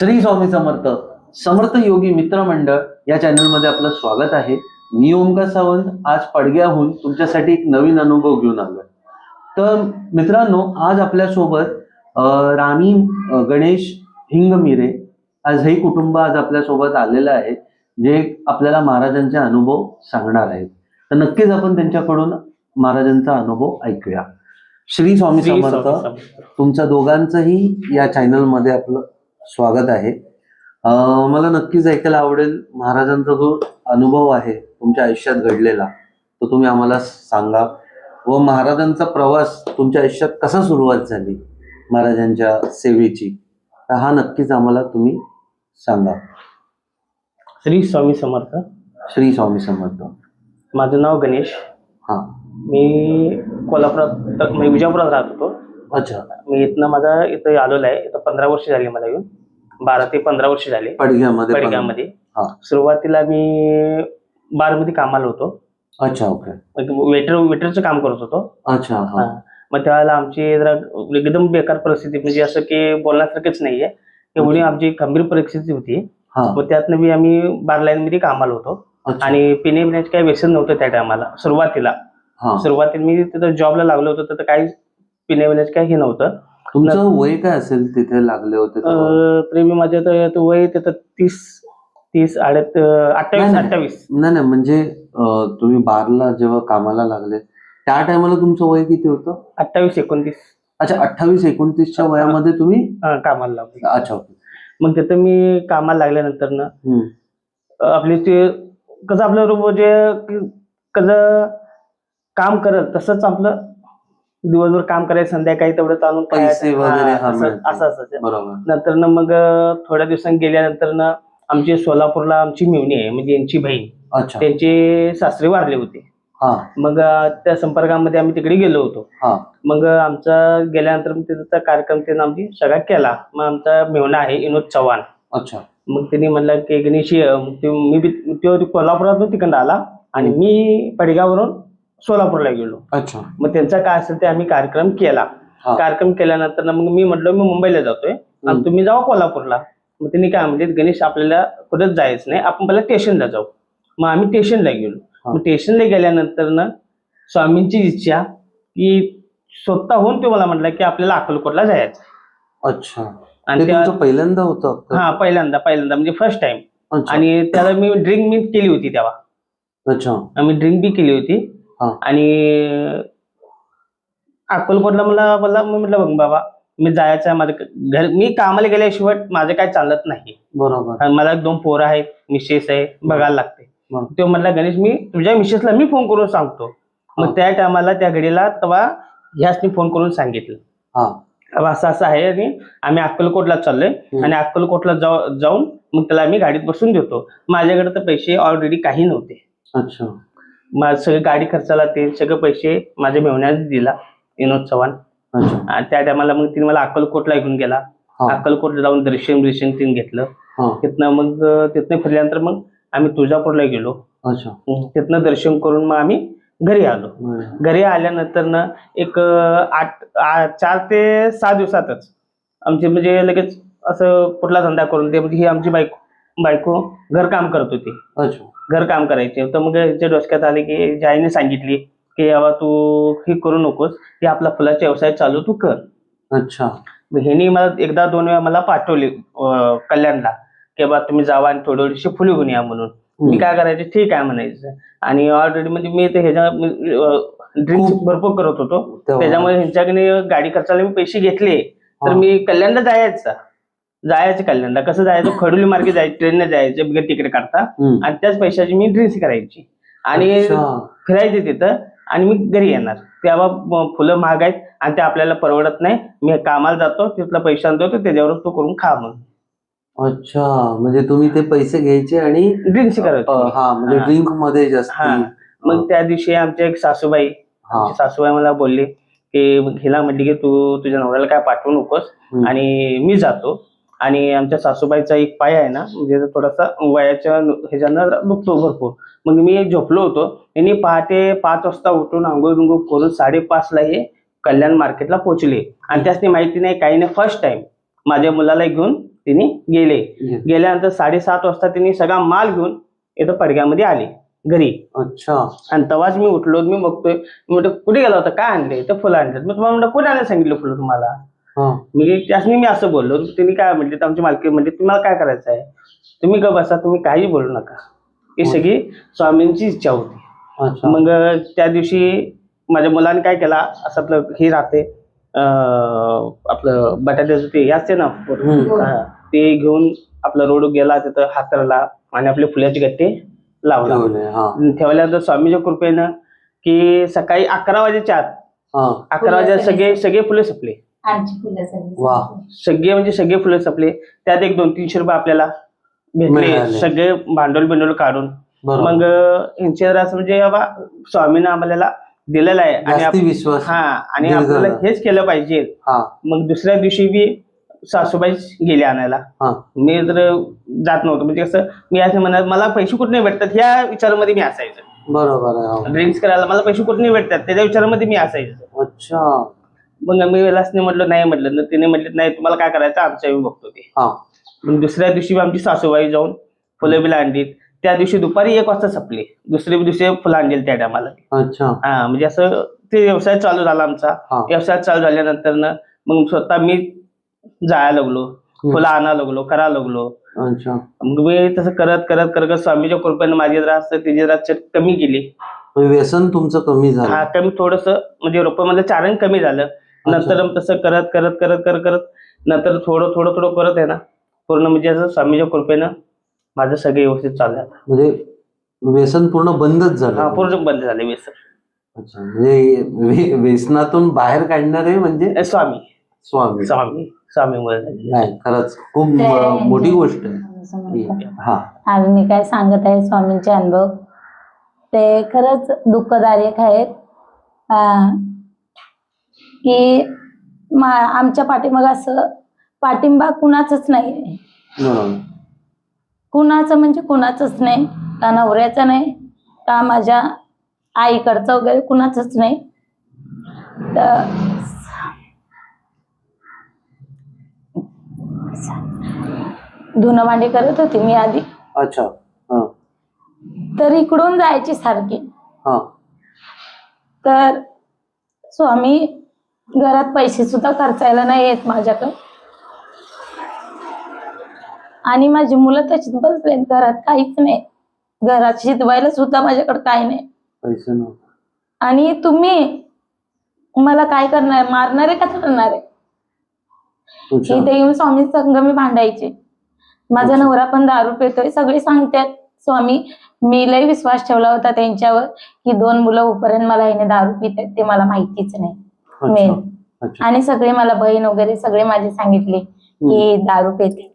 श्री स्वामी समर्थ. समर्थ योगी मित्र मंडळ या चॅनलमध्ये आपलं स्वागत आहे. मी ओमकार सावंत आज पडग्याहून तुमच्यासाठी एक नवीन अनुभव घेऊन आलोय. तर मित्रांनो, आज आपल्यासोबत राणी गणेश हिंगमिरे आज हे कुटुंब आज आपल्यासोबत आलेलं आहे, जे आपल्याला महाराजांचे अनुभव सांगणार आहेत. तर नक्कीच आपण त्यांच्याकडून महाराजांचा अनुभव ऐकूया. श्री स्वामी समर्थ. तुमच्या दोघांचंही या चॅनलमध्ये आपलं स्वागत आहे. मला नक्कीच ऐकायला आवडेल महाराजांचा जो अनुभव आहे तुमच्या आयुष्यात घडलेला, तो तुम्ही आम्हाला सांगा. व महाराजांचा प्रवास तुमच्या आयुष्यात कसा सुरुवात झाली महाराजांच्या सेवेची, तर हा नक्कीच आम्हाला तुम्ही सांगा. श्री स्वामी समर्थ. श्री स्वामी समर्थ. माझं नाव गणेश. हा. मी कोल्हापुरात विजापुरात राहत होतो. अच्छा. मी इथं आलेलो आहे. इथं 15 वर्ष झाली मला येऊन. 12 ते 15 वर्ष झाले पडग्यामध्ये. सुरुवातीला मी बारमध्ये कामाला होतो. अच्छा. ओके. वेटरचं काम करत होतो. अच्छा. मग त्यावेळेला आमची जरा एकदम बेकार परिस्थिती, म्हणजे असं की बोलण्यासारखंच नाहीये, एवढी आमची गंभीर परिस्थिती होती. मग त्यातनं मी आम्ही बार लाईन मध्ये कामाला होतो. आणि पिण्याचे काही व्यसन नव्हतं त्या टायमाला. सुरुवातीला मी तिथं जॉबला लागलो होतो, तर काही पिण्याचे काही हे नव्हतं. तुमचं वय काय असेल तिथे लागले होते? तरी मी माझ्या वय तिथं 28. नाही, म्हणजे तुम्ही बारला जेव्हा कामाला लागले त्या टायमाला तुमचं वय किती होतं? 28-29. अच्छा. 28-29च्या वयामध्ये तुम्ही कामाला लागले. अच्छा. मग तिथं मी कामाला लागल्यानंतर ना आपले ते कसं आपलं म्हणजे कसं काम करत तसंच आपलं दिवसभर काम करायचं, संध्याकाळी तेवढं चालून पैसे वगैरे असं. बरोबर. नंतर ना मग थोड्या दिवसांनी गेल्यानंतर ना आमची सोलापूरला आमची मेवणी आहे, म्हणजे यांची बहीण, त्यांचे सासरे वारले होते. मग त्या संपर्कामध्ये आम्ही तिकडे गेलो होतो. मग आमचा गेल्यानंतर त्याचा कार्यक्रम त्यांनी आमची सगळा केला. मग आमचा मेवणा आहे विनोद चव्हाण. अच्छा. मग त्यांनी म्हणलं की गणेश मी कोल्हापुरातून तिकडं आला आणि मी पडगाववरून सोलापूरला गेलो. अच्छा. मग त्यांचा काय असेल ते आम्ही कार्यक्रम केला. कार्यक्रम केल्यानंतर मग मी म्हटलं मी मुंबईला जातोय आणि तुम्ही जावा कोल्हापूरला. मग त्यांनी काय म्हणले, गणेश आपल्याला कुठंच जायचं नाही, आपण पहिला स्टेशनला जाऊ. मग आम्ही स्टेशनला गेलो. मग स्टेशनला गेल्यानंतर ना स्वामींची इच्छा की स्वतःहून तो मला म्हटला की आपल्याला अक्कलकोटला जायचं. अच्छा. आणि ते पहिल्यांदा होतं? पहिल्यांदा म्हणजे फर्स्ट टाइम. आणि त्याला मी ड्रिंक केली होती तेव्हा. अच्छा. आम्ही ड्रिंक बी केली होती. आणि अक्कलकोटला मला मी म्हटलं बघ बाबा, मी जायचं आहे, माझं मी कामाला गेल्याशिवाय माझं काय चालत नाही. बरोबर. मला 2 पोरं आहेत, मिसेस आहे, बघायला लागते. तो म्हटला, गणेश मी तुझ्या मिसेसला मी फोन करून सांगतो. मग त्या टायमाला त्या घडीला तेव्हा ह्यासनी फोन करून सांगितलं असं असं आहे आणि आम्ही अक्कलकोटला चाललोय आणि अक्कलकोटला जाऊन मग त्याला आम्ही गाडीत बसून देतो. माझ्याकडे तर पैसे ऑलरेडी काही नव्हते. अच्छा. सगळं गाडी खर्चाला ते सगळे पैसे माझ्या मेवण्याने दिला, विनोद चव्हाण. आणि त्या टायमाला मग तिने मला अक्कलकोटला घेऊन गेला. अक्कलकोटला जाऊन दर्शन तिने घेतलं. तिथनं फिरल्यानंतर मग आम्ही तुळजापूरला गेलो. तिथनं दर्शन करून मग आम्ही घरी आलो. घरी आल्यानंतर ना एक 4 ते 6 दिवसातच आमचे म्हणजे लगेच असं कुठला धंदा करून दे, म्हणजे ही आमची बायको घरकाम करत होती. घरकाम करायचे. तर मग ह्याच्या डोसक्यात आले की जाईने सांगितली की बाबा तू हे करू नकोस, की आपला फुलाचा व्यवसाय चालू तू कर. अच्छा. ह्यानी मला 1-2 वेळा मला पाठवले कल्याणला की बाबा तुम्ही जावा आणि थोडीशी फुले घेऊन या म्हणून. मी काय करायचे, ठीक आहे म्हणायचं. आणि ऑलरेडी म्हणजे मी ते ह्याच्या ड्रिंक्स भरपूर करत होतो, त्याच्यामुळे ह्यांच्याकडे गाडी खर्चाला मी पैसे घेतले. तर मी कल्याणला जायचं कल्याणला. कसं जायचं, खडोली मार्गे जायचं, ट्रेनने जायचं बिगर तिकीट काढता. आणि त्याच पैशाची मी ड्रिंक्स करायची आणि फिरायचे तिथं आणि मी घरी येणार. तेव्हा फुलं महाग आहेत आणि ते आपल्याला परवडत नाही. मी कामाला जातो, तिथला पैसा देतो, त्याच्यावर तू करून खा म्हणून. अच्छा. म्हणजे तुम्ही ते पैसे घ्यायचे आणि ड्रिंक्स करायचे. म्हणजे ड्रिंक मध्ये जास्त. मग त्या दिवशी आमच्या एक सासूबाई मला बोलली की हिला म्हटली की तू तुझ्या नवऱ्याला काय पाठवू नकोस आणि मी जातो. आणि आमच्या सासूबाईचा एक पाय आहे ना, म्हणजे थोडासा वयाच्या ह्याच्यानं दुखतो भरपूर. मग मी एक झोपलो होतो. त्यांनी पहाटे 5 वाजता उठून आंघोळ करून 5:30ला हे कल्याण मार्केटला पोहोचले. आणि त्यासनी माहिती नाही काही नाही, फर्स्ट टाइम माझ्या मुलाला घेऊन तिने गेल्यानंतर 7:30 वाजता तिने सगळा माल घेऊन इथं पडग्यामध्ये आली घरी. अच्छा. आणि तेव्हाच मी उठलो, मी बघतोय, मी म्हटलं कुठे गेला होता, काय आणले तर फुलं आणतात. मग तुम्हाला म्हटलं कुठे आणायला सांगितलं फुलं तुम्हाला. मी असं बोललो. तिने काय म्हटले, आमची मालकी म्हणजे तुम्हाला काय करायचं आहे, तुम्ही गप बसा, तुम्ही काही बोलू नका. ही सगळी स्वामींची इच्छा होती. मग त्या दिवशी माझ्या मुलाने काय केला, असं आपलं हे राहते आपलं बटाट्याचं ते हे असते ना, ते घेऊन आपला रोड गेला, तिथं हातरला आणि आपले फुलाचे गट्टे लावला. ठेवल्यानंतर स्वामीच्या कृपेनं की सकाळी 11 वाजेच्या आत 11 वाजेला सगळे फुले संपले. सगळे म्हणजे सगळे फुलं संपले. त्यात एक 200-300 रुपये आपल्याला भेटले, सगळे भांडवल काढून. मग यांचे असं म्हणजे बाबा स्वामीनं आम्हाला दिलेला आहे आणि विश्वास आणि आपल्याला हेच केलं पाहिजे. मग दुसऱ्या दिवशी मी सासूबाई गेले आणायला. मी तर जात नव्हतो, म्हणजे कसं मी असं म्हणत मला पैसे कुठे नाही भेटतात ह्या विचारामध्ये मी असायचं. बरोबर. ड्रिंक्स करायला मला पैसे कुठे नाही भेटतात त्याच्या विचारामध्ये मी असायचं. अच्छा. मग मी विलासने म्हटलं नाही, म्हटलं तिने म्हटलं नाही तुम्हाला काय करायचं आमच्या मी बघतो ते. मग दुसऱ्या दिवशी आमची सासूबाई जाऊन फुलं बिलं आणलीत. त्या दिवशी दुपारी 1 वाजता संपली. दुसऱ्या दिवशी फुलं आणली त्या टायमाला. अच्छा. म्हणजे असं ते व्यवसाय चालू झाला आमचा. व्यवसाय चालू झाल्यानंतर मग स्वतः मी जायला लागलो, फुलं आणायला लागलो, करायला लागलो. मग मी तसं करत करत करत स्वामीच्या कृपेनं माझी जरा तिची जरा कमी गेली. व्यसन तुमचं कमी झालं? कमी थोडस, म्हणजे रुपयामध्ये चारण कमी झालं. नंतर तसं करत करत करत करत करत नंतर थोडं थोडं थोडं करत आहे ना, पूर्ण म्हणजे असं स्वामीच्या कृपेनं माझं सगळं व्यवस्थित चालू आहे. म्हणजे व्यसन पूर्ण बंदच झालं? पूर्ण बंद झाले व्यसन. अच्छा. म्हणजे व्यसनातून बाहेर काढणारे म्हणजे स्वामी. नाही, खरंच खूप मोठी गोष्ट आहे. आज मी काय सांगत आहे स्वामींचे अनुभव, ते खरंच दुःखदायक आहेत. की आमच्या पाठीमाग असं पाठिंबा कुणाचंच नाही. कुणाचं म्हणजे कुणाचंच नाही, का नवऱ्याचं नाही, का माझ्या आईकडचं वगैरे कुणाचंच नाही. तर धुणं भांडी करत होती मी आधी. अच्छा. तर इकडून जायची सारखी. तर स्वामी घरात पैसे सुद्धा खर्चायला नाही येत माझ्याकडे, आणि माझी मुलं तशीच बसले, घरात काहीच नाही, घरात शिजवायला सुद्धा माझ्याकडे काही नाही, पैसे नव्हते. आणि तुम्ही मला काय करणार, मारणार आहे का करणार आहे? इथे येऊन स्वामी संघ मी भांडायचे. माझा नवरा पण दारू पितोय, सगळे सांगतात. स्वामी, मी लय विश्वास ठेवला होता त्यांच्यावर की 2 मुलं होईपर्यंत मला हिने दारू पितात ते मला माहितीच नाही मेन. आणि सगळे मला बहीण वगैरे सगळे माझे सांगितले की दारू पिते,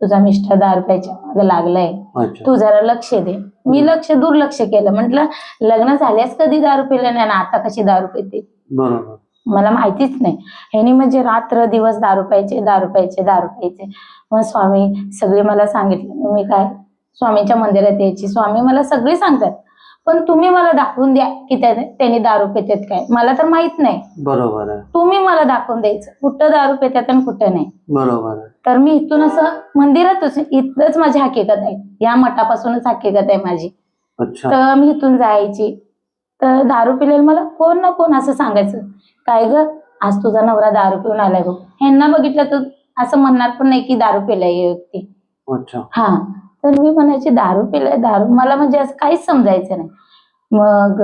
तुझा मिस्टर दारू प्यायच्या मागे लागलाय, तू जरा लक्ष दे. मी दुर्लक्ष केलं. म्हटलं लग्न झाल्यास कधी दारू पिलं नाही, आता कशी दारू पिते, मला माहितीच नाही. ह्यानी म्हणजे रात्र दिवस दारू प्यायचे. मग स्वामी सगळे मला सांगितलं. मी काय स्वामींच्या मंदिरात यायची, स्वामी मला सगळे सांगतात, पण तुम्ही मला दाखवून द्या की त्यांनी दारू पितात काय, मला तर माहित नाही. बरोबर आहे. तुम्ही मला दाखवून द्यायचं कुठं दारू पितात आणि कुठं नाही. बरोबर आहे. तर मी इथून असं मंदिरातच, इथलंच माझी हकीकत आहे, या मठापासूनच हकीकत आहे माझी. तर मी इथून जायची, तर दारू पिलेलं मला कोण ना कोण असं सांगायचं, काय ग आज तुझा नवरा दारू पिऊन आलाय बघ. ह्यांना बघितलं तर असं म्हणणार पण नाही की दारू पिलाय ही व्यक्ती. तर मी म्हणायची दारू पिलाय, दारू, मला म्हणजे असं काहीच समजायचं नाही. मग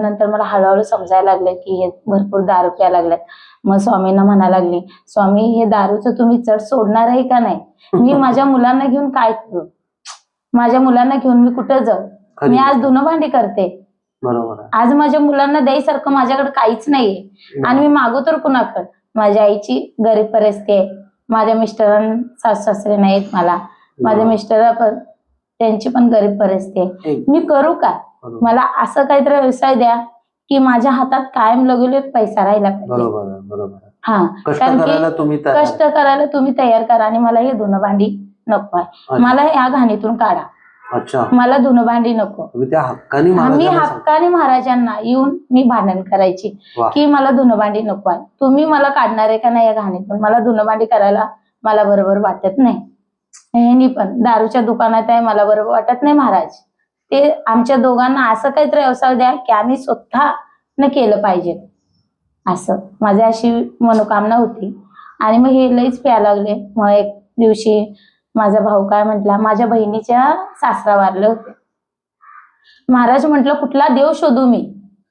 नंतर मला हळूहळू समजायला लागलं की हे भरपूर दारू प्यायला लागल्यात. मग स्वामींना म्हणायला लागली, स्वामी हे दारूचं तुम्ही चढ सोडणार आहे का नाही? मी माझ्या मुलांना घेऊन काय करू, माझ्या मुलांना घेऊन मी कुठं जाऊ? मी आज धुणं भांडी करते, आज माझ्या मुलांना द्यायसारखं माझ्याकडे काहीच नाहीये, आणि मी मागू तर कुणाकडे? माझ्या आईची गरीब परिस्थिती आहे, माझ्या मिस्टरांना सासू सासरे नाहीत मला, माझ्या मिस्टर पण त्यांची पण गरीब परिस्थिती आहे. मी करू का? मला असं काहीतरी व्यवसाय द्या की माझ्या हातात कायम लगेच पैसा राहिला पाहिजे. कारण की कष्ट करायला तुम्ही तयार करा, आणि मला हे धुणं भांडी नको आहे, मला या घाणीतून काढा. मला धुणं भांडी नको. मी हक्काने महाराजांना येऊन मी भांडण करायची की मला धुणं भांडी नको आहे, तुम्ही मला काढणार आहे का नाही या घाणीतून? मला धुणं भांडी करायला मला बरोबर वाटत नाही. ह्यांनी पण दारूच्या दुकानात आहे, मला बरोबर वाटत नाही महाराज. ते आमच्या दोघांना असं काहीतरी व्यवसाय द्या की आम्ही स्वतः न केलं पाहिजे, असं माझी अशी मनोकामना होती. आणि मग हे लईच प्यायला लागले. मग एक दिवशी माझा भाऊ काय म्हटला, माझ्या बहिणीच्या सासरा वारले होते. महाराज म्हटलं कुठला देव शोधू मी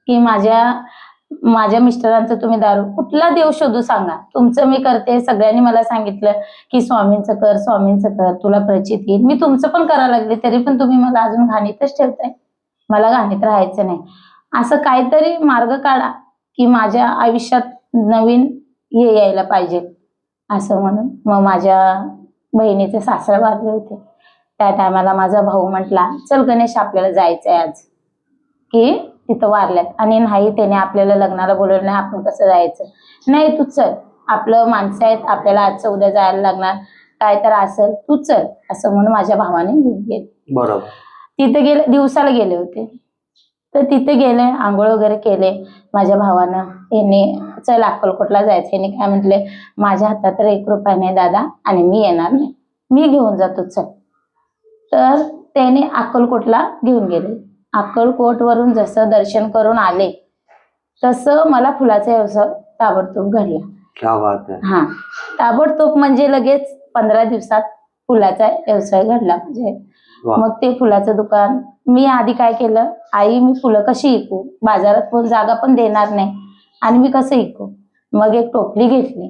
की माझ्या मिस्टरांचं तुम्ही दारू, कुठला देव शोधू सांगा, तुमचं मी करते. सगळ्यांनी मला सांगितलं की स्वामींचं कर, तुला प्रचित येईल. मी तुमचं पण करायला लागले, तरी पण तुम्ही मला अजून घाणीतच ठेवताय. मला घाणीत राहायचं नाही. असं काहीतरी मार्ग काढा की माझ्या आयुष्यात नवीन हे यायला पाहिजे, असं म्हणून मग माझ्या बहिणीचे सासरे वारले होते. त्या टायमाला माझा भाऊ म्हटला, चल गणेश आपल्याला जायचंय आज, की तिथं वारल्यात आणि नाही त्याने आपल्याला लग्नाला बोलवलं नाही, आपण कसं जायचं. नाही तू चल, आपलं माणसं आहेत, आपल्याला आजचं उद्या जायला लागणार, काय तर असेल, तू चल, असं म्हणून माझ्या भावाने घेऊन गेले. बरोबर. तिथे गेले, दिवसाला गेले होते. तर तिथे गेले, आंघोळ वगैरे केले माझ्या भावानं. यांनी चल अक्कलकोटला जायचं. यांनी काय म्हटले, माझ्या हातात तर 1 रुपया नाही दादा आणि मी येणार नाही, मी घेऊन जातो चल. तर त्याने अक्कलकोटला घेऊन गेले. अक्कलकोट वरून जसं दर्शन करून आले तसं मला फुलाचा व्यवसाय ताबडतोब घडला. क्या बात आहे. हा, ताबडतोब म्हणजे लगेच 15 दिवसात फुलाचा व्यवसाय घडला. म्हणजे वा. मग ते फुलाचं दुकान मी आधी काय केलं, आई मी फुलं कशी विकू, बाजारात कोण जागा पण देणार नाही आणि मी कसं विकू. मग एक टोपली घेतली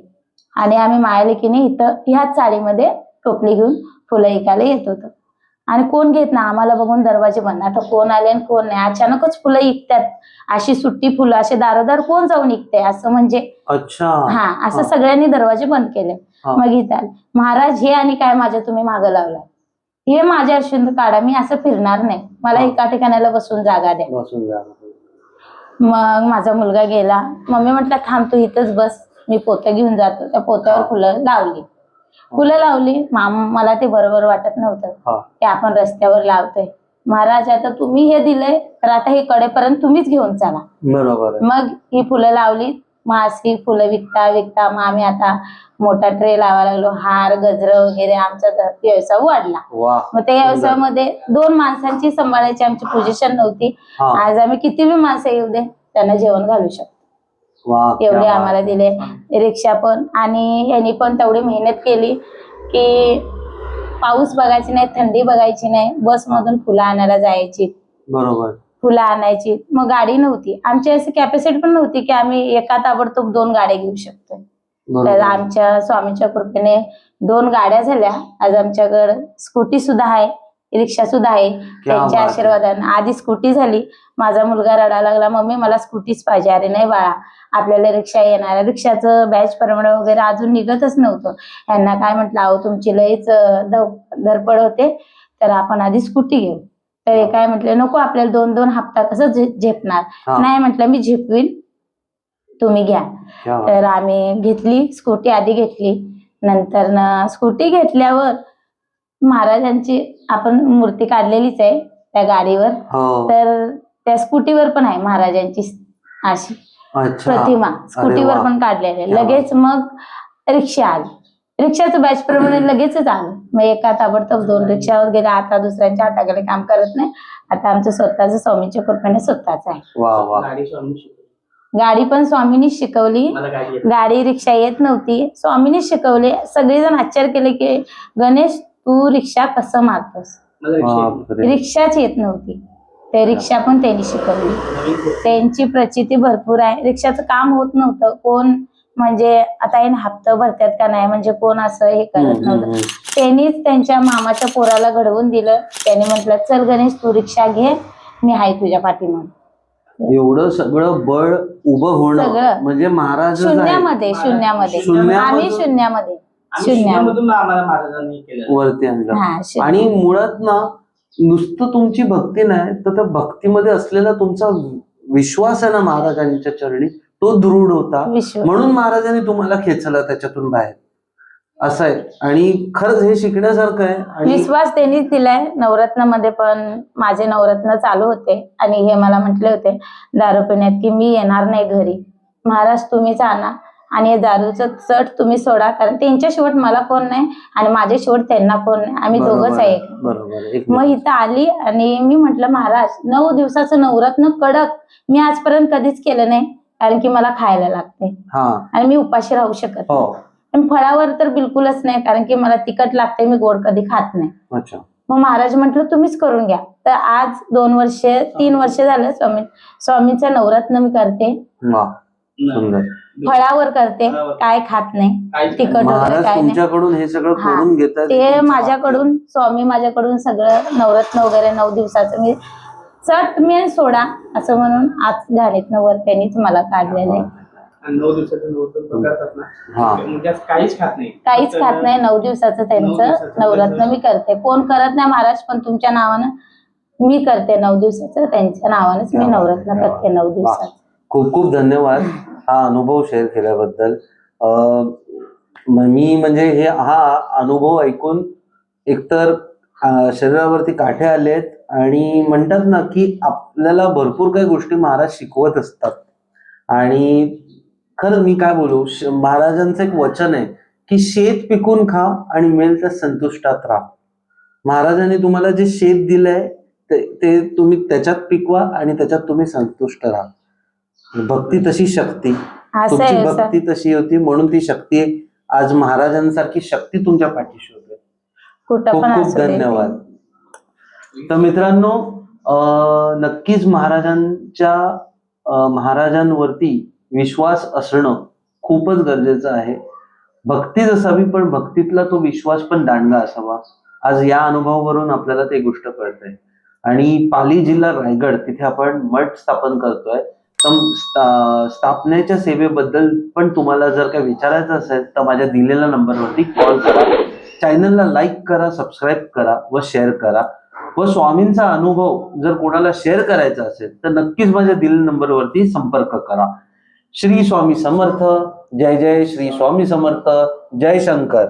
आणि आम्ही मायालेकीने इथं ह्याच चाळीमध्ये टोपली घेऊन फुलं विकायला येत होतो. आणि कोण घेत ना, आम्हाला बघून दरवाजे बंद. आता कोण आले आणि कोण नाही, अचानकच फुलं विकतात, अशी सुट्टी फुलं असे दारोदार कोण जाऊन विकते असं, म्हणजे अच्छा. हा असं सगळ्यांनी दरवाजे बंद केले. मग इथं महाराज हे आणि काय माझ्या तुम्ही मागं लावलाय, हे माझ्या अशुद्ध काढा, मी असं फिरणार नाही, मला एका ठिकाणाला बसून जागा द्या. मग माझा मुलगा गेला. मम्मी म्हटलं थांब तू इथंच बस, मी पोतं घेऊन जातो. त्या पोत्यावर फुलं लावली. मला ते बरोबर वाटत नव्हतं की आपण रस्त्यावर लावतोय. महाराज आता तुम्ही हे दिलंय तर आता हे कडेपर्यंत तुम्हीच घेऊन चला. बरोबर. मग ही फुलं लावली. मग अशी फुलं विकता मग आम्ही आता मोठा ट्रे लावायला लागलो, हार गजर वगैरे, आमचा व्यवसाय वाढला. मग त्या व्यवसायामध्ये 2 माणसांची सांभाळायची आमची पोझिशन नव्हती. आज आम्ही किती बी माणसं येऊ दे त्यांना जेवण घालू शकतो, एवढे आम्हाला दिले. रिक्षा पण, आणि यांनी पण तेवढी मेहनत केली की पाऊस बघायची नाही, थंडी बघायची नाही, बस मधून फुलं आणायला जायची. बरोबर. फुलं आणायची. मग गाडी नव्हती आमची, अशी कॅपॅसिटी पण नव्हती की आम्ही एका ताबडतोब 2 गाड्या घेऊ शकतो. तर आमच्या स्वामीच्या कृपेने 2 गाड्या झाल्या. आज आमच्याकडे स्कूटी सुद्धा आहे, रिक्षा सुद्धा आहे, त्यांच्या आशीर्वादाने. आधी स्कूटी झाली, माझा मुलगा रडायला लागला, मम्मी मला स्कूटीच पाहिजे. अरे नाही बाळा, आपल्याला रिक्षा येणार. रिक्षाचं बॅच प्रमाणे वगैरे अजून निघतच नव्हतं. यांना काय म्हटलं, अहो तुमची लईच धडपड होते, तर आपण आधी स्कूटी घेऊ. तर काय म्हटले, नको आपल्याला 2-2 हप्ता कसं झेपणार. नाही म्हटलं मी झेपवीन, तुम्ही घ्या. तर आम्ही घेतली स्कूटी, आधी घेतली. नंतर स्कूटी घेतल्यावर महाराजांची आपण मूर्ती काढलेलीच आहे त्या गाडीवर, तर त्या स्कूटीवर पण आहे महाराजांची अशी प्रतिमा, स्कूटीवर पण काढलेली. लगेच मग रिक्षा आली, रिक्षाचं बॅच प्रमाणे लगेचच आलं. मग एका ताबडतोब 2 रिक्षावर गेले. आता दुसऱ्यांच्या हाताकडे काम करत नाही, आता आमचं स्वतःच स्वामीच्या कृपेने स्वतःच आहे. गाडी पण स्वामींनीच शिकवली. गाडी रिक्षा येत नव्हती, स्वामींनीच शिकवली. सगळेजण आश्चर्य केले की गणेश तू रिक्षा कसं मारतोस, रिक्षाच येत नव्हती. ते रिक्षा पण त्यांनी शिकवली. त्यांची प्रचिती भरपूर आहे. रिक्षाचं काम होत नव्हतं, कोण म्हणजे आता हे हप्ता भरतात का नाही, म्हणजे कोण असं हे करत नव्हतं. त्यांनीच त्यांच्या मामाच्या पोराला घडवून दिलं. त्यांनी म्हटलं चल गणेश तू रिक्षा घे, मी आहे तुझ्या पाठीमागे. एवढं सगळं बळ उभं होणं म्हणजे महाराज शून्यामध्ये आम्ही शून्यामध्ये वरती आणलं. आणि मुळात ना नुसतं तुमची भक्ती नाही, तर त्या भक्तीमध्ये असलेला तुमचा विश्वास आहे ना महाराजांच्या चरणी, तो दृढ होता. म्हणून महाराजांनी तुम्हाला खेचलं त्याच्यातून बाहेर, असं आहे. आणि खरंच हे शिकण्यासारखं आहे. आणि विश्वास त्यांनीच दिलाय. नवरत्नामध्ये पण माझे नवरत्न चालू होते आणि हे मला म्हटले होते दारू पिण्यात की मी येणार नाही घरी, महाराज तुम्हीच आणा. आणि हे दारूचं चट तुम्ही सोडा, कारण त्यांच्या शेवट मला कोण नाही आणि माझ्या शेवट त्यांना कोण नाही, आम्ही दोघंच आहे. बरोबर. मग इथं आली आणि मी म्हटलं महाराज 9 दिवसाचं नवरत्न कडक मी आजपर्यंत कधीच केलं नाही, कारण की मला खायला लागते आणि मी उपाशी राहू शकत नाही. पण फळावर तर बिलकुलच नाही, कारण की मला तिखट लागते, मी गोड कधी खात नाही. मग महाराज म्हटलं तुम्हीच करून घ्या. तर आज 3 वर्ष झालं स्वामींचं नवरत्न मी करते. फळावर करते, काय खात नाही, तिखट वगैरे काय तुमच्याकडून हे सगळं करून घेतात ते माझ्याकडून, स्वामी माझ्याकडून सगळं नवरत्न वगैरे 9 दिवसाचं मी चट मी सोडा असं म्हणून आज घाणीतनं वर त्यांनीच मला काढलेलं आहे. 9 दिवसाचं नवरत्न करतात ना, म्हणजे काहीच खात नाही. 9 दिवसाचं त्यांचं नवरत्न मी करते. कोण करत नाही महाराज, पण तुमच्या नावानं मी करते. 9 दिवसाचं त्यांच्या नावानेच मी नवरत्न करते 9 दिवसाचं. खूप खूप धन्यवाद हा अनुभव शेअर केल्याबद्दल. मी म्हणजे हा अनुभव ऐकून एकतर शरीरावरती काठे आलेत आणि म्हणतात ना की आपल्याला भरपूर काही गोष्टी महाराज शिकवत असतात. आणि खरं मी काय बोलू, महाराजांचं एक वचन आहे की शेत पिकून खा आणि मिळेल त्या संतुष्टात राहा. महाराजांनी तुम्हाला जे शेत दिलंय ते तुम्ही त्याच्यात पिकवा आणि त्याच्यात तुम्ही संतुष्ट राहा. भक्ती तशी शक्ती, तुमची भक्ती तशी होती म्हणून ती शक्ती आज महाराजांसारखी शक्ती तुमच्या पाठीशी होते. खूप खूप धन्यवाद. तर मित्रांनो, नक्कीच महाराजांवरती विश्वास असणं खूपच गरजेचं आहे. भक्तीच असावी, पण भक्तीतला तो विश्वास पण दांडगा असावा. आज या अनुभवावरून आपल्याला ते गोष्ट कळते. आणि पाली जिल्हा रायगड तिथे आपण मठ स्थापन करतोय. स्थापनेच्या सेवेबद्दल पण तुम्हाला जर काही विचारायचं असेल तर माझ्या दिलेल्या नंबरवरती कॉल करा. चॅनलला लाईक करा, सबस्क्राईब करा व शेअर करा. व स्वामींचा अनुभव जर कोणाला शेअर करायचा असेल तर नक्कीच माझ्या दिलेल्या नंबरवरती संपर्क करा. श्री स्वामी समर्थ. जय जय श्री स्वामी समर्थ. जय शंकर.